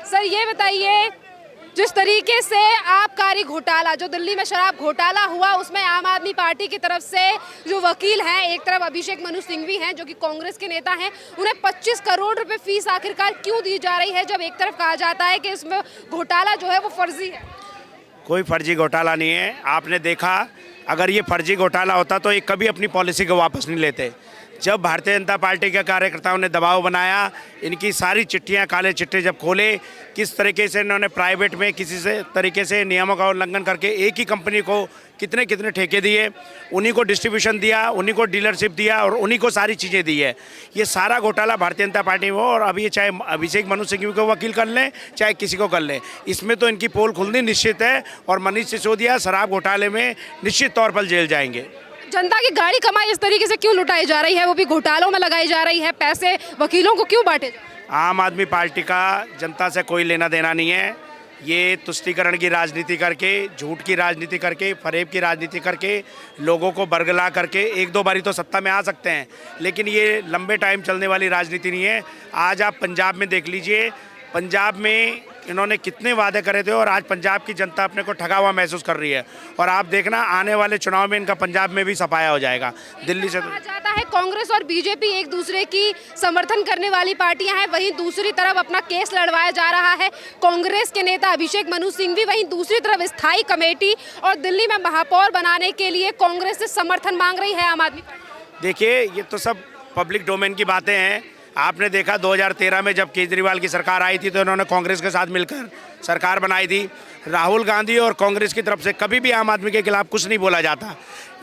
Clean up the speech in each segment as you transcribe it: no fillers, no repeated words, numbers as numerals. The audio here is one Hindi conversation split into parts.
सर ये बताइए, जिस तरीके से आबकारी घोटाला जो दिल्ली में शराब घोटाला हुआ उसमें आम आदमी पार्टी की तरफ से जो वकील हैं, एक तरफ अभिषेक मनु सिंघवी हैं जो कि कांग्रेस के नेता हैं, उन्हें 25 करोड़ रुपए फीस आखिरकार क्यों दी जा रही है, जब एक तरफ कहा जाता है कि इसमें घोटाला जो है वो फर्जी है। कोई फर्जी घोटाला नहीं है। आपने देखा, अगर ये फर्जी घोटाला होता तो ये कभी अपनी पॉलिसी को वापस नहीं लेते। जब भारतीय जनता पार्टी के कार्यकर्ताओं ने दबाव बनाया, इनकी सारी चिट्ठियां, काले चिट्ठे जब खोले, किस तरीके से इन्होंने प्राइवेट में किसी से तरीके से नियमों का उल्लंघन करके एक ही कंपनी को कितने कितने ठेके दिए, उन्हीं को डिस्ट्रीब्यूशन दिया, उन्हीं को डीलरशिप दिया और उन्हीं को सारी चीज़ें दी है। ये सारा घोटाला भारतीय जनता पार्टी में हो, और अब ये चाहे अभिषेक मनु सिंघवी को वकील कर लें चाहे किसी को कर लें, इसमें तो इनकी पोल खुलनी निश्चित है और मनीष सिसोदिया शराब घोटाले में निश्चित तौर पर जेल जाएंगे। जनता की गाड़ी कमाई इस तरीके से क्यों लुटाई जा रही है, वो भी घोटालों में लगाई जा रही है, पैसे वकीलों को क्यों बांटे? आम आदमी पार्टी का जनता से कोई लेना देना नहीं है। ये तुष्टीकरण की राजनीति करके, झूठ की राजनीति करके, फरेब की राजनीति करके, लोगों को बरगला करके एक दो बारी तो सत्ता में आ सकते हैं, लेकिन ये लंबे टाइम चलने वाली राजनीति नहीं है। आज आप पंजाब में देख लीजिए, पंजाब में इन्होंने कितने वादे करे थे और आज पंजाब की जनता अपने को ठगा हुआ महसूस कर रही है। और आप देखना, आने वाले चुनाव में इनका पंजाब में भी सफाया हो जाएगा। दिल्ली से कहा जाता है कांग्रेस और बीजेपी एक दूसरे की समर्थन करने वाली पार्टियां हैं, वहीं दूसरी तरफ अपना केस लड़वाया जा रहा है कांग्रेस के नेता अभिषेक मनु सिंघवी, वहीं दूसरी तरफ स्थायी कमेटी और दिल्ली में महापौर बनाने के लिए कांग्रेस से समर्थन मांग रही है आम आदमी। देखिए, ये तो सब पब्लिक डोमेन की बातें हैं। आपने देखा 2013 में जब केजरीवाल की सरकार आई थी तो इन्होंने कांग्रेस के साथ मिलकर सरकार बनाई थी। राहुल गांधी और कांग्रेस की तरफ से कभी भी आम आदमी के खिलाफ कुछ नहीं बोला जाता।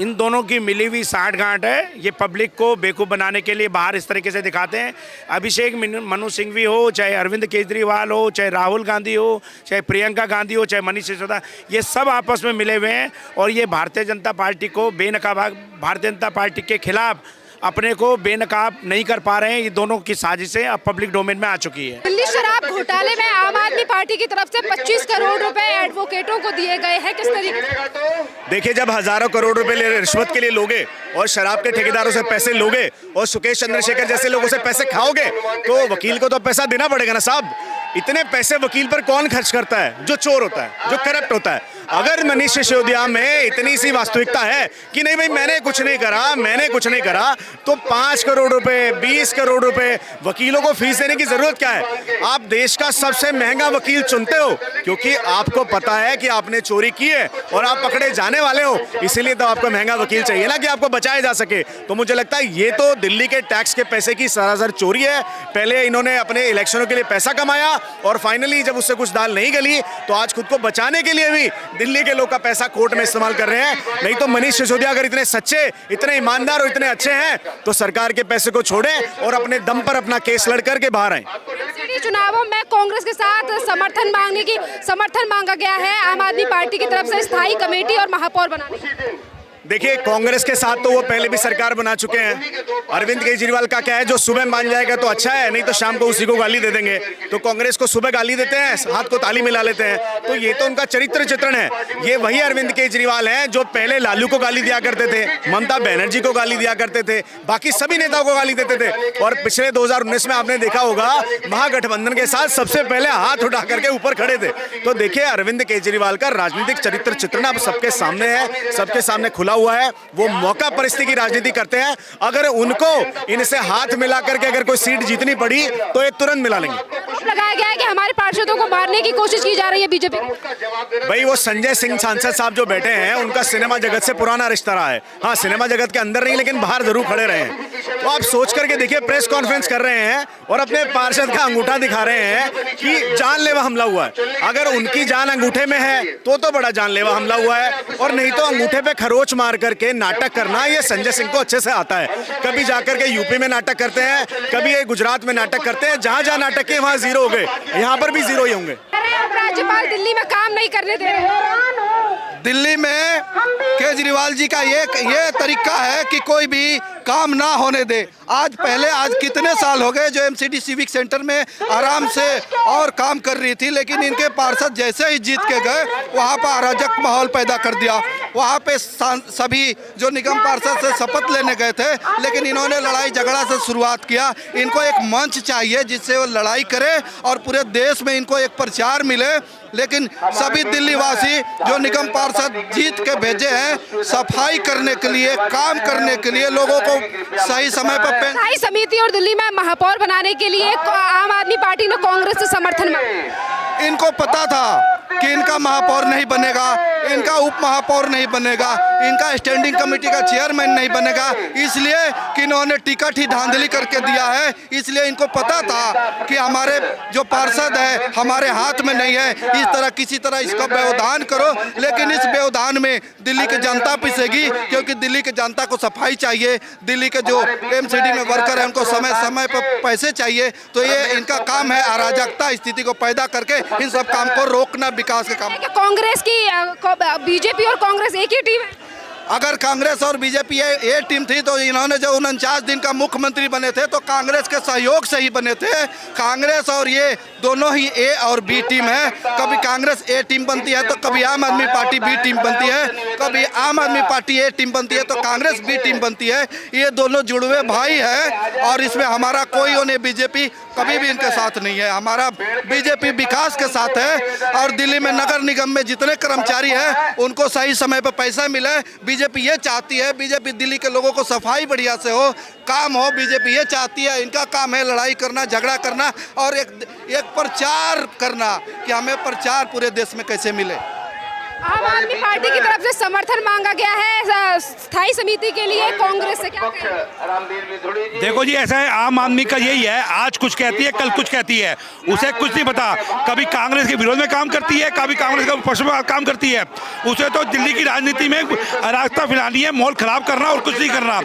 इन दोनों की मिली हुई साठगांठ है। ये पब्लिक को बेवकूफ़ बनाने के लिए बाहर इस तरीके से दिखाते हैं। अभिषेक मनु सिंघवी हो, चाहे अरविंद केजरीवाल हो, चाहे राहुल गांधी हो, चाहे प्रियंका गांधी हो, चाहे मनीष सिसोदिया, ये सब आपस में मिले हुए हैं और ये भारतीय जनता पार्टी को बेनकाब, भारतीय जनता पार्टी के खिलाफ अपने को बेनकाब नहीं कर पा रहे हैं। ये दोनों की साजिशें अब पब्लिक डोमेन में आ चुकी है। दिल्ली शराब घोटाले में आम आदमी पार्टी की तरफ से 25 करोड़ रुपए एडवोकेटों को दिए गए हैं, किस तरीके से? देखिए, जब हजारों करोड़ रुपए रिश्वत के लिए लोगे और शराब के ठेकेदारों से पैसे लोगे और सुकेश चंद्रशेखर जैसे लोगों से पैसे खाओगे तो वकील को तो पैसा देना पड़ेगा ना साहब। इतने पैसे वकील पर कौन खर्च करता है? जो चोर होता है, जो करप्ट होता है। अगर मनीष सिसोदिया में इतनी सी वास्तविकता है कि नहीं भाई मैंने कुछ नहीं करा, तो 5 करोड़ रुपए, 20 करोड़ रुपए वकीलों को फीस देने की जरूरत क्या है? आप देश का सबसे महंगा वकील चुनते हो क्योंकि आपको पता है कि आपने चोरी की है और आप पकड़े जाने वाले हो, इसीलिए तो आपको महंगा वकील चाहिए ना कि आपको बचाया जा सके। तो मुझे लगता है ये तो दिल्ली के टैक्स के पैसे की सरासर चोरी है। पहले इन्होंने अपने इलेक्शनों के लिए पैसा कमाया और फाइनली जब उससे कुछ दाल नहीं गली तो आज खुद को बचाने के लिए भी दिल्ली के लोग का पैसा कोर्ट में इस्तेमाल कर रहे हैं। नहीं तो मनीष सिसोदिया अगर इतने सच्चे, इतने ईमानदार और इतने अच्छे हैं तो सरकार के पैसे को छोड़ें और अपने दम पर अपना केस लड़ करके बाहर आए। चुनावों में कांग्रेस के साथ समर्थन मांगा गया है आम आदमी पार्टी की तरफ से स्थायी कमेटी और महापौर बनाने की। देखिए, कांग्रेस के साथ तो वो पहले भी सरकार बना चुके हैं। अरविंद केजरीवाल का क्या है, जो सुबह मान जाएगा तो अच्छा है, नहीं तो शाम को उसी को गाली दे देंगे। तो कांग्रेस को सुबह गाली देते हैं, हाथ को ताली मिला लेते हैं, तो ये तो उनका चरित्र चित्रण है। ये वही अरविंद केजरीवाल हैं जो पहले लालू को गाली दिया करते थे, ममता बनर्जी को गाली दिया करते थे, बाकी सभी नेताओं को गाली देते थे। और पिछले 2019 में आपने देखा होगा महागठबंधन के साथ सबसे पहले हाथ उठा करके ऊपर खड़े थे। तो देखिए, अरविंद केजरीवाल का राजनीतिक चरित्र चित्रण अब सबके सामने है, सबके सामने खुला हुआ है। वो मौका परिस्थिति की राजनीति करते हैं। अगर उनको इनसे हाथ मिला करके अगर कोई सीट जीतनी पड़ी तो ये तुरंत मिला लेंगे। लगाया गया है कि हमारे पार्षदों को मारने की कोशिश की जा रही है बीजेपी। भाई, वो संजय सिंह सांसद साहब जो बैठे हैं उनका सिनेमा जगत से पुराना रिश्ता रहा है। हाँ, सिनेमा जगत के अंदर नहीं लेकिन बाहर जरूर खड़े रहे हैं। तो आप सोच करके देखिए, प्रेस कॉन्फ्रेंस कर रहे हैं और अपने पार्षद का अंगूठा दिखा रहे हैं कि जानलेवा हमला हुआ है। अगर उनकी जान अंगूठे में है तो बड़ा जानलेवा हमला हुआ है, और नहीं तो अंगूठे पे खरोच मार करके नाटक करना ये संजय सिंह को अच्छे से आता है। कभी जाकर के यूपी में नाटक करते हैं, कभी ये गुजरात में नाटक करते हैं। जहां जहां नाटक किए वहां जीरो हो गए, यहाँ पर भी जीरो ही होंगे। राज्यपाल दिल्ली में काम नहीं करने दे रहे। दिल्ली में केजरीवाल जी का ये तरीका है कि कोई भी काम ना होने दे। आज कितने साल हो गए जो एमसीडी सिविक सेंटर में आराम से और काम कर रही थी, लेकिन इनके पार्षद जैसे ही जीत के गए वहाँ पर अराजक माहौल पैदा कर दिया। वहाँ पे सभी जो निगम पार्षद से शपथ लेने गए थे, लेकिन इन्होंने लड़ाई झगड़ा से शुरुआत किया। इनको एक मंच चाहिए जिससे वो लड़ाई करे और पूरे देश में इनको एक प्रचार मिले। लेकिन सभी दिल्ली वासी जो निगम पार्षद जीत के भेजे हैं सफाई करने के लिए, काम करने के लिए, लोगों को सही समय पर स्थायी समिति और दिल्ली में महापौर बनाने के लिए आम आदमी पार्टी ने कांग्रेस से समर्थन मांगा। इनको पता था कि इनका महापौर नहीं बनेगा, इनका उप महापौर नहीं बनेगा, इनका स्टैंडिंग कमेटी का चेयरमैन नहीं बनेगा, इसलिए कि इन्होंने टिकट ही धांधली करके दिया है। इसलिए इनको पता था कि हमारे जो पार्षद है हमारे हाथ में नहीं है, इस तरह किसी तरह इसका व्यवधान करो। लेकिन इस व्यवधान में दिल्ली की जनता पिसेगी, क्योंकि दिल्ली की जनता को सफाई चाहिए, दिल्ली के जो एमसीडी में वर्कर है उनको समय समय पर पैसे चाहिए। तो ये इनका काम है अराजकता स्थिति को पैदा करके इन सब काम को रोकना, विकास के काम। कांग्रेस की बीजेपी और कांग्रेस एक ही टीम है। अगर कांग्रेस और बीजेपी ये टीम थी तो इन्होंने जो 49 दिन का मुख्यमंत्री बने थे तो कांग्रेस के सहयोग से ही बने थे। कांग्रेस और ये दोनों ही ए और बी टीम है। कभी कांग्रेस ए टीम बनती है तो कभी आम आदमी पार्टी बी टीम बनती है, कभी आम आदमी पार्टी ए टीम बनती है तो कांग्रेस बी टीम बनती है। ये दोनों जुड़वे भाई हैं और इसमें हमारा कोई उन्हें बीजेपी कभी भी इनके साथ नहीं है। हमारा बीजेपी विकास के साथ है और दिल्ली में नगर निगम में जितने कर्मचारी हैं उनको सही समय पर पैसा मिले। बीजेपी ये चाहती है, बीजेपी दिल्ली के लोगों को सफाई बढ़िया से हो, काम हो। बीजेपी ये चाहती है, इनका काम है लड़ाई करना, झगड़ा करना और एक प्रचार करना कि हमें प्रचार पूरे देश में कैसे मिले। आम आदमी पार्टी की तरफ से समर्थन मांगा गया है स्थायी समिति के लिए, कांग्रेस से क्या कहें? देखो जी, ऐसा है, आम आदमी का यही है, आज कुछ कहती है कल कुछ कहती है, उसे कुछ नहीं पता। कभी कांग्रेस के विरोध में काम करती है, कभी कांग्रेस के पक्ष में काम करती है। उसे तो दिल्ली की राजनीति में अराजकता फैलानी है, माहौल खराब करना और कुछ नहीं करना।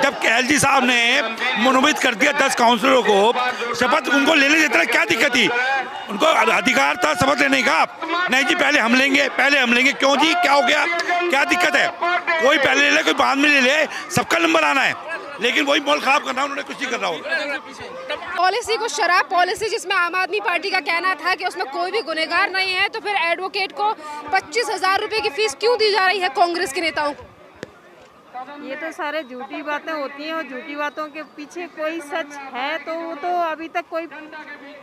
जब एलजी साहब ने मनोनीत कर दिया 10 काउंसिलरों को, शपथ उनको लेने देते, क्या दिक्कत थी? उनको अधिकार था शपथ लेने का। नहीं जी, पहले हम लेंगे, पहले हम लेंगे। क्यों जी, क्या हो गया, क्या दिक्कत है? कोई पहले ले ले, कोई बाद में ले ले, सबका नंबर आना है। लेकिन वही माहौल खराब करना, उन्होंने कुछ नहीं करना होगा। पॉलिसी को शराब पॉलिसी, जिसमें आम आदमी पार्टी का कहना था कि उसमें कोई भी गुनहगार नहीं है, तो फिर एडवोकेट को 25,000 रुपए की फीस क्यों दी जा रही है कांग्रेस के नेताओं को? ये तो सारे झूठी बातें होती हैं और झूठी बातों के पीछे कोई सच है तो वो तो अभी तक कोई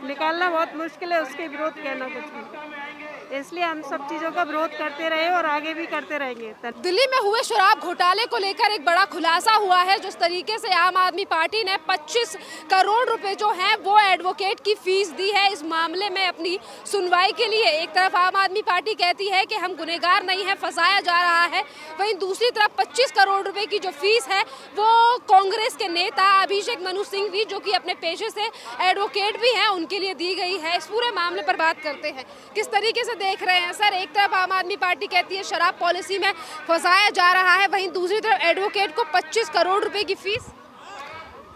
निकालना बहुत मुश्किल है, उसके विरोध कहना कुछ नहीं। इसलिए हम सब चीज़ों का विरोध करते रहे और आगे भी करते रहेंगे। दिल्ली में हुए शराब घोटाले को लेकर एक बड़ा खुलासा हुआ है। जिस तरीके से आम आदमी पार्टी ने 25 करोड़ रुपए जो हैं वो एडवोकेट की फीस दी है इस मामले में अपनी सुनवाई के लिए। एक तरफ आम आदमी पार्टी कहती है कि हम गुनहगार नहीं है, फंसाया जा रहा है, वहीं दूसरी तरफ 25 करोड़ रुपए की जो फीस है वो कांग्रेस के नेता अभिषेक मनु सिंघवी, जो कि अपने पेशे से एडवोकेट भी हैं, उनके लिए दी गई है। इस पूरे मामले पर बात करते हैं, किस तरीके से देख रहे हैं सर? एक तरफ आम आदमी पार्टी कहती है शराब पॉलिसी में फंसाया जा रहा है, वहीं दूसरी तरफ एडवोकेट को 25 करोड़ रुपए की फीस।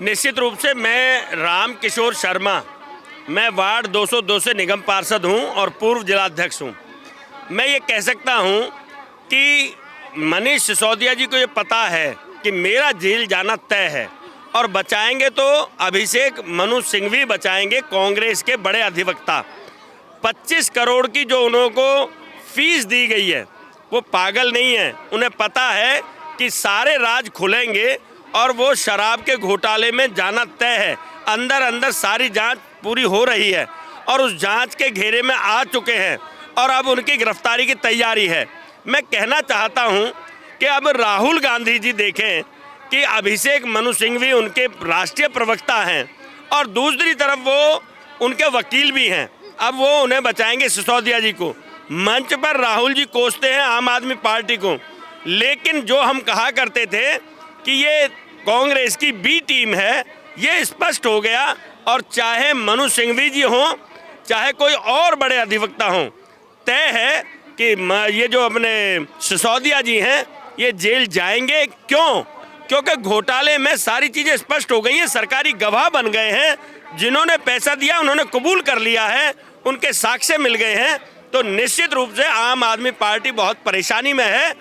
निश्चित रूप से मैं राम किशोर शर्मा, मैं वार्ड 202 से निगम पार्षद हूं और पूर्व जिलाध्यक्ष हूं। मैं ये कह सकता हूं कि मनीष सिसोदिया जी को ये पता है कि मेरा जेल जाना तय है और बचाएंगे तो अभिषेक मनु सिंघवी बचाएंगे, कांग्रेस के बड़े अधिवक्ता। 25 करोड़ की जो उनको फीस दी गई है वो पागल नहीं है, उन्हें पता है कि सारे राज खुलेंगे और वो शराब के घोटाले में जाना तय है। अंदर अंदर सारी जांच पूरी हो रही है और उस जांच के घेरे में आ चुके हैं और अब उनकी गिरफ्तारी की तैयारी है। मैं कहना चाहता हूं कि अब राहुल गांधी जी देखें कि अभिषेक मनु सिंघवी उनके राष्ट्रीय प्रवक्ता हैं और दूसरी तरफ वो उनके वकील भी हैं। अब वो उन्हें बचाएंगे, सिसोदिया जी को। मंच पर राहुल जी कोसते हैं आम आदमी पार्टी को, लेकिन जो हम कहा करते थे कि ये कांग्रेस की बी टीम है, ये स्पष्ट हो गया। और चाहे मनु सिंघवी जी हों, चाहे कोई और बड़े अधिवक्ता हों, तय है कि ये जो अपने सिसोदिया जी हैं ये जेल जाएंगे। क्यों? क्योंकि घोटाले में सारी चीज़ें स्पष्ट हो गई हैं, सरकारी गवाह बन गए हैं, जिन्होंने पैसा दिया उन्होंने कबूल कर लिया है, उनके साक्ष्य मिल गए हैं। तो निश्चित रूप से आम आदमी पार्टी बहुत परेशानी में है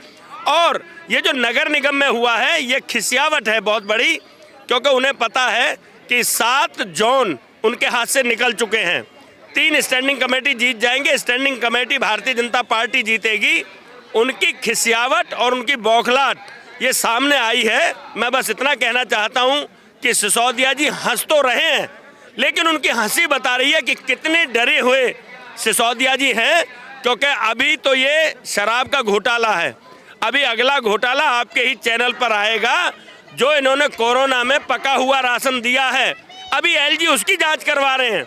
और ये जो नगर निगम में हुआ है ये खिसियावट है बहुत बड़ी, क्योंकि उन्हें पता है कि 7 जोन उनके हाथ से निकल चुके हैं। 3 स्टैंडिंग कमेटी जीत जाएंगे, standing committee Bharatiya Janata party जीतेगी उनकी खिसियावट और उनकी बौखलाहट ये सामने आई है। मैं बस इतना कहना चाहता हूं कि सिसोदिया जी हंस तो रहे हैं, लेकिन उनकी हंसी बता रही है कि कितने डरे हुए सिसोदिया जी हैं, क्योंकि अभी तो ये शराब का घोटाला है, अभी अगला घोटाला आपके ही चैनल पर आएगा। जो इन्होंने कोरोना में पका हुआ राशन दिया है, अभी एलजी उसकी जांच करवा रहे हैं।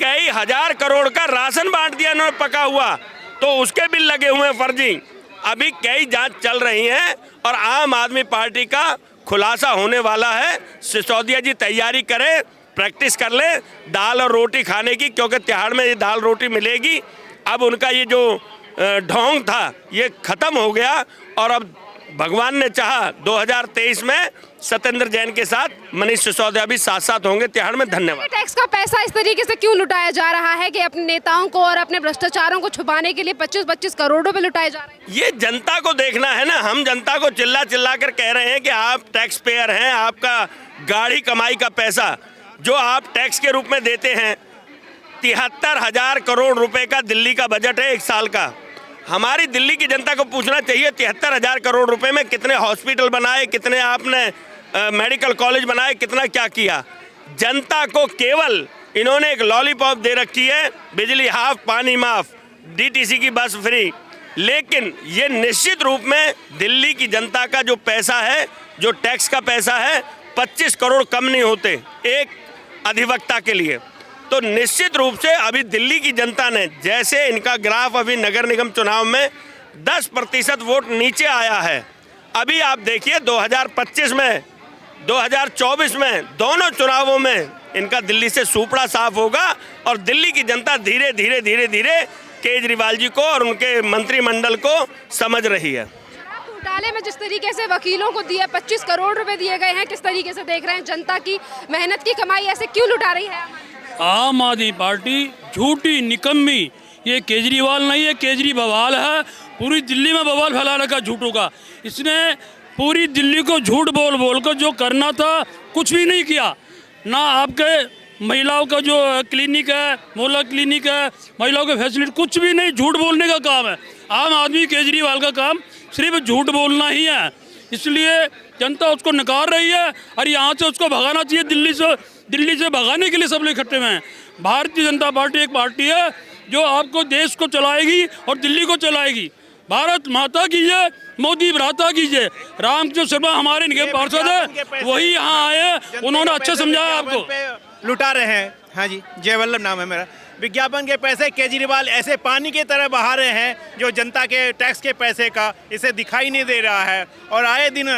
कई हजार करोड़ का राशन बांट दिया इन्होंने पका हुआ, तो उसके बिल लगे हुए हैं फर्जी। अभी कई जांच चल रही हैं और आम आदमी पार्टी का खुलासा होने वाला है। सिसोदिया जी तैयारी करें, प्रैक्टिस कर ले दाल और रोटी खाने की, क्योंकि तिहाड़ में ये दाल रोटी मिलेगी। अब उनका ये जो ढोंग था ये खत्म हो गया और अब भगवान ने चाहा 2023 में सत्येंद्र जैन के साथ मनीष सिसोदिया भी साथ साथ होंगे तिहाड़ में। धन्यवाद। टैक्स का पैसा इस तरीके से क्यों लुटाया जा रहा है कि अपने नेताओं को और अपने भ्रष्टाचारों को छुपाने के लिए 25-25 करोड़ रुपए लुटाए जा रहे हैं? ये जनता को देखना है ना। हम जनता को चिल्ला चिल्ला कर कह रहे हैं कि आप टैक्स पेयर हैं, आपका गाढ़ी कमाई का पैसा जो आप टैक्स के रूप में देते हैं, 73,000 करोड़ रुपए का दिल्ली का बजट है एक साल का। हमारी दिल्ली की जनता को पूछना चाहिए 73,000 करोड़ रुपए में कितने हॉस्पिटल बनाए, कितने आपने मेडिकल कॉलेज बनाए, कितना क्या किया। जनता को केवल इन्होंने एक लॉलीपॉप दे रखी है, बिजली हाफ पानी माफ, डीटीसी की बस फ्री। लेकिन ये निश्चित रूप में दिल्ली की जनता का जो पैसा है, जो टैक्स का पैसा है, 25 करोड़ कम नहीं होते एक अधिवक्ता के लिए। तो निश्चित रूप से अभी दिल्ली की जनता ने, जैसे इनका ग्राफ अभी नगर निगम चुनाव में 10% वोट नीचे आया है, अभी आप देखिए 2025 में 2024 में दोनों चुनावों में इनका दिल्ली से सूपड़ा साफ होगा और दिल्ली की जनता धीरे धीरे धीरे धीरे केजरीवाल जी को और उनके मंत्रिमंडल को समझ रही है। घोटाले में जिस तरीके से वकीलों को दिए 25 करोड़ रुपए दिए गए हैं, किस तरीके से देख रहे हैं? जनता की मेहनत की कमाई ऐसे क्यों लुटा रही है? आम आदमी पार्टी झूठी निकम्मी, ये केजरीवाल नहीं है, केजरी बवाल है। पूरी दिल्ली में बवाल फैला रखा झूठों का। इसने पूरी दिल्ली को झूठ बोल बोल कर जो करना था कुछ भी नहीं किया। ना आपके महिलाओं का जो क्लिनिक है, मोहल्ला क्लिनिक है, महिलाओं के फैसिलिटी, कुछ भी नहीं, झूठ बोलने का काम है। आम आदमी केजरीवाल का काम सिर्फ झूठ बोलना ही है, इसलिए जनता उसको नकार रही है और यहाँ से उसको भगाना चाहिए। दिल्ली से भगाने के लिए सब लोग इकट्ठे में हैं। भारतीय जनता पार्टी एक पार्टी है जो आपको देश को चलाएगी और दिल्ली को चलाएगी। भारत माता कीजिए, मोदी भ्राता कीजिए। रामकृष्ण शर्मा हमारे निगम पार्षद है, वही यहाँ आए, उन्होंने अच्छा समझाया आपको। लुटा रहे हैं। हाँ जी, जयवल्लभ नाम है मेरा। विज्ञापन के पैसे केजरीवाल ऐसे पानी की तरह बहा रहे हैं जो जनता के टैक्स के पैसे का इसे दिखाई नहीं दे रहा है। और आए दिन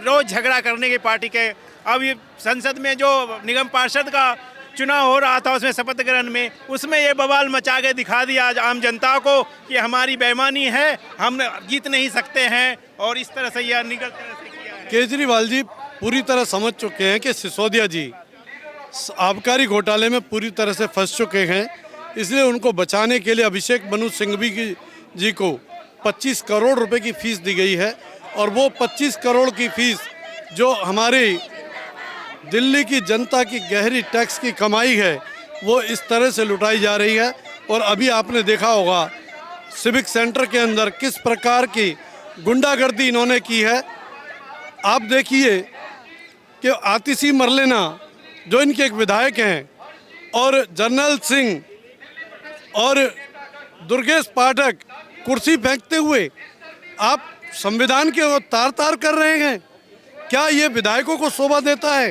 रोज झगड़ा करने की पार्टी के। अब ये संसद में जो निगम पार्षद का चुनाव हो रहा था उसमें शपथ ग्रहण में, उसमें ये बवाल मचा के दिखा दिया आज आम जनता को कि हमारी बेईमानी है, हम जीत नहीं सकते हैं। और इस तरह से यह निगल तरह से किया है। केजरीवाल जी पूरी तरह समझ चुके हैं कि सिसोदिया जी आबकारी घोटाले में पूरी तरह से फंस चुके हैं, इसलिए उनको बचाने के लिए अभिषेक मनु सिंघवी जी को 25 करोड़ रुपए की फीस दी गई है। और वो 25 करोड़ की फीस जो हमारी दिल्ली की जनता की गहरी टैक्स की कमाई है, वो इस तरह से लुटाई जा रही है। और अभी आपने देखा होगा सिविक सेंटर के अंदर किस प्रकार की गुंडागर्दी इन्होंने की है। आप देखिए कि आतिशी मरलेना जो इनके एक विधायक हैं और जर्नल सिंह और दुर्गेश पाठक कुर्सी फेंकते हुए आप संविधान के तार तार कर रहे हैं। क्या ये विधायकों को शोभा देता है?